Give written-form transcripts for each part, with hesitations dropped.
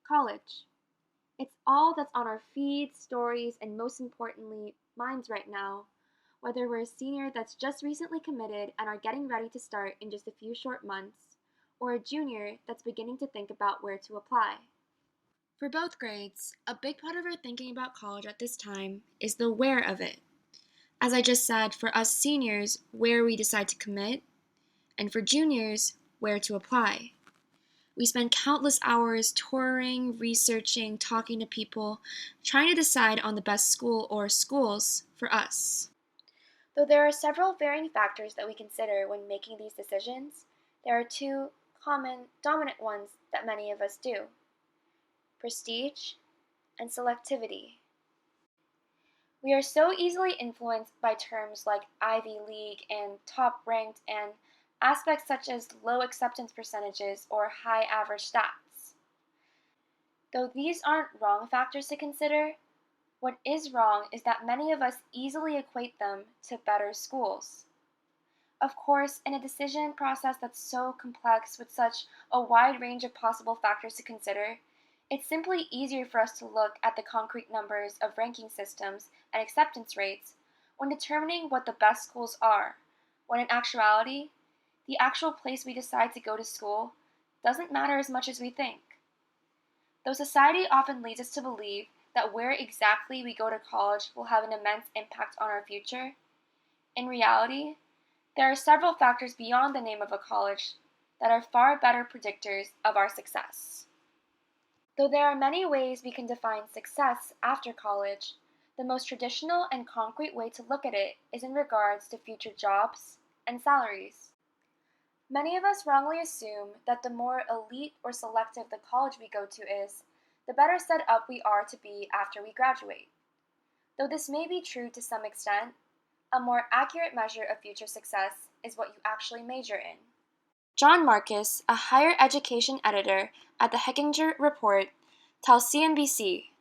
College. It's all that's on our feeds, stories, and most importantly, minds right now, whether we're a senior that's just recently committed and are getting ready to start in just a few short months, or a junior that's beginning to think about where to apply. For both grades, a big part of our thinking about college at this time is the where of it. As I just said, for us seniors, where we decide to commit, and for juniors, where to apply. We spend countless hours touring, researching, talking to people, trying to decide on the best school or schools for us. Though there are several varying factors that we consider when making these decisions, there are two common, dominant ones that many of us do: prestige and selectivity. We are so easily influenced by terms like Ivy League and top ranked and aspects such as low acceptance percentages or high average stats. Though these aren't wrong factors to consider, what is wrong is that many of us easily equate them to better schools. Of course, in a decision process that's so complex with such a wide range of possible factors to consider, it's simply easier for us to look at the concrete numbers of ranking systems and acceptance rates when determining what the best schools are, when in actuality, the actual place we decide to go to school doesn't matter as much as we think. Though society often leads us to believe that where exactly we go to college will have an immense impact on our future, in reality, there are several factors beyond the name of a college that are far better predictors of our success. Though there are many ways we can define success after college, the most traditional and concrete way to look at it is in regards to future jobs and salaries. Many of us wrongly assume that the more elite or selective the college we go to is, the better set up we are to be after we graduate. Though this may be true to some extent, a more accurate measure of future success is what you actually major in. John Marcus, a higher education editor at the Hechinger Report, tells CNBC,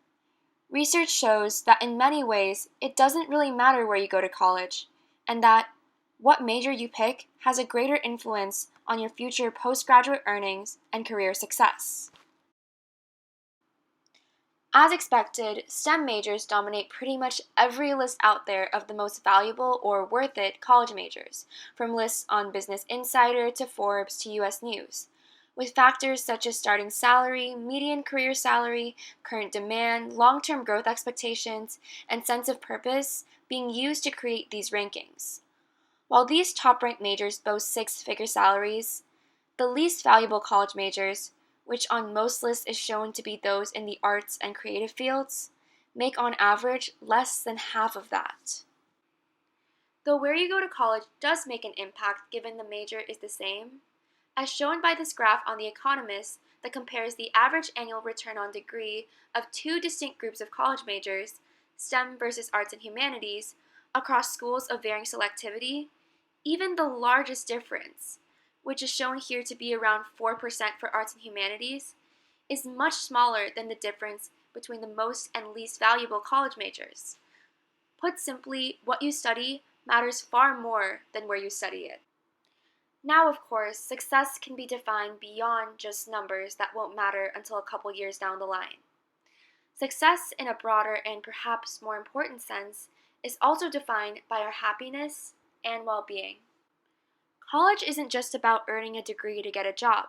"Research shows that in many ways it doesn't really matter where you go to college, and that what major you pick has a greater influence on your future postgraduate earnings and career success." As expected, STEM majors dominate pretty much every list out there of the most valuable or worth it college majors, from lists on Business Insider to Forbes to US News, with factors such as starting salary, median career salary, current demand, long-term growth expectations, and sense of purpose being used to create these rankings. While these top-ranked majors boast six-figure salaries, the least valuable college majors, which on most lists is shown to be those in the arts and creative fields, make on average less than half of that. Though where you go to college does make an impact given the major is the same, as shown by this graph on The Economist that compares the average annual return on degree of two distinct groups of college majors, STEM versus arts and humanities, across schools of varying selectivity, even the largest difference, which is shown here to be around 4% for arts and humanities, is much smaller than the difference between the most and least valuable college majors. Put simply, what you study matters far more than where you study it. Now, of course, success can be defined beyond just numbers that won't matter until a couple years down the line. Success in a broader and perhaps more important sense is also defined by our happiness and well-being. College isn't just about earning a degree to get a job.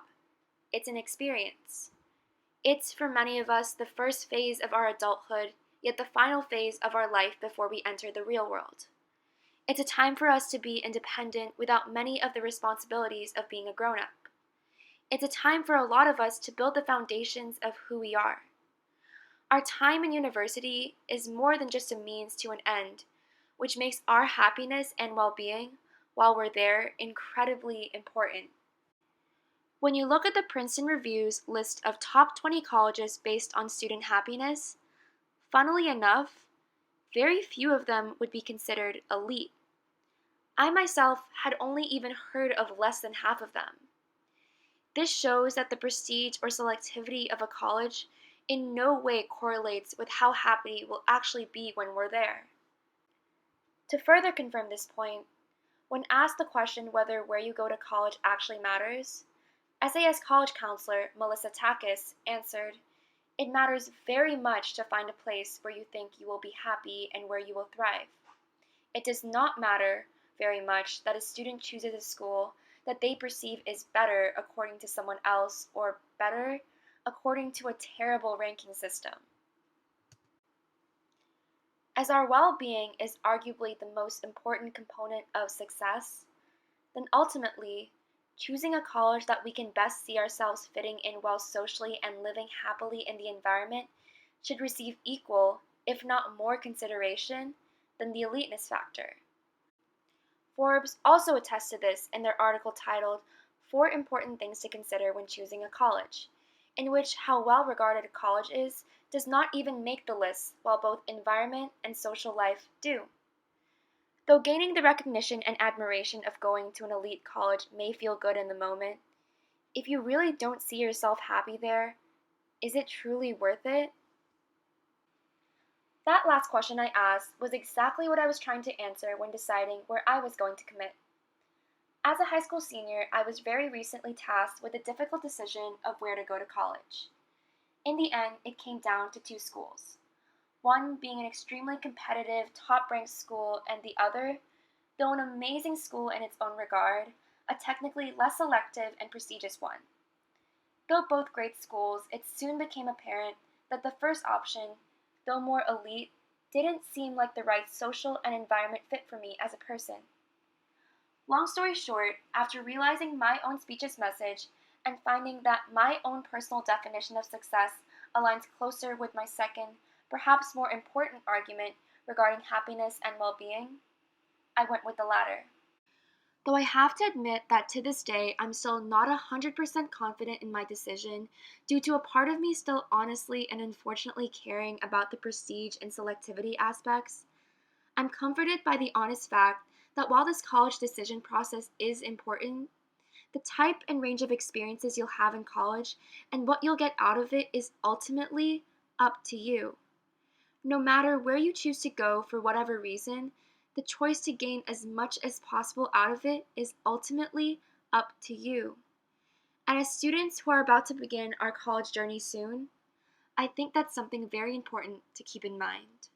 It's an experience. It's, for many of us, the first phase of our adulthood, yet the final phase of our life before we enter the real world. It's a time for us to be independent without many of the responsibilities of being a grown-up. It's a time for a lot of us to build the foundations of who we are. Our time in university is more than just a means to an end, which makes our happiness and well-being while we're there incredibly important. When you look at the Princeton Review's list of top 20 colleges based on student happiness, funnily enough, very few of them would be considered elite. I myself had only even heard of less than half of them. This shows that the prestige or selectivity of a college in no way correlates with how happy we'll actually be when we're there. To further confirm this point, when asked the question whether where you go to college actually matters, SAS college counselor Melissa Takis answered, It matters very much to find a place where you think you will be happy and where you will thrive. It does not matter very much that a student chooses a school that they perceive is better according to someone else or better according to a terrible ranking system. As our well-being is arguably the most important component of success, then ultimately, choosing a college that we can best see ourselves fitting in well socially and living happily in the environment should receive equal, if not more consideration than the eliteness factor. Forbes also attests to this in their article titled "4 Important Things to Consider When Choosing a College," in which how well regarded a college is does not even make the list, while both environment and social life do. Though gaining the recognition and admiration of going to an elite college may feel good in the moment, if you really don't see yourself happy there, is it truly worth it? That last question I asked was exactly what I was trying to answer when deciding where I was going to commit. As a high school senior, I was very recently tasked with the difficult decision of where to go to college. In the end, it came down to 2 schools. One being an extremely competitive, top-ranked school, and the other, though an amazing school in its own regard, a technically less selective and prestigious one. Though both great schools, it soon became apparent that the first option, though more elite, didn't seem like the right social and environment fit for me as a person. Long story short, after realizing my own speech's message and finding that my own personal definition of success aligns closer with my second, perhaps more important argument regarding happiness and well-being, I went with the latter. Though I have to admit that to this day, I'm still not 100% confident in my decision due to a part of me still honestly and unfortunately caring about the prestige and selectivity aspects, I'm comforted by the honest fact that while this college decision process is important, the type and range of experiences you'll have in college and what you'll get out of it is ultimately up to you. No matter where you choose to go for whatever reason, the choice to gain as much as possible out of it is ultimately up to you. And as students who are about to begin our college journey soon, I think that's something very important to keep in mind.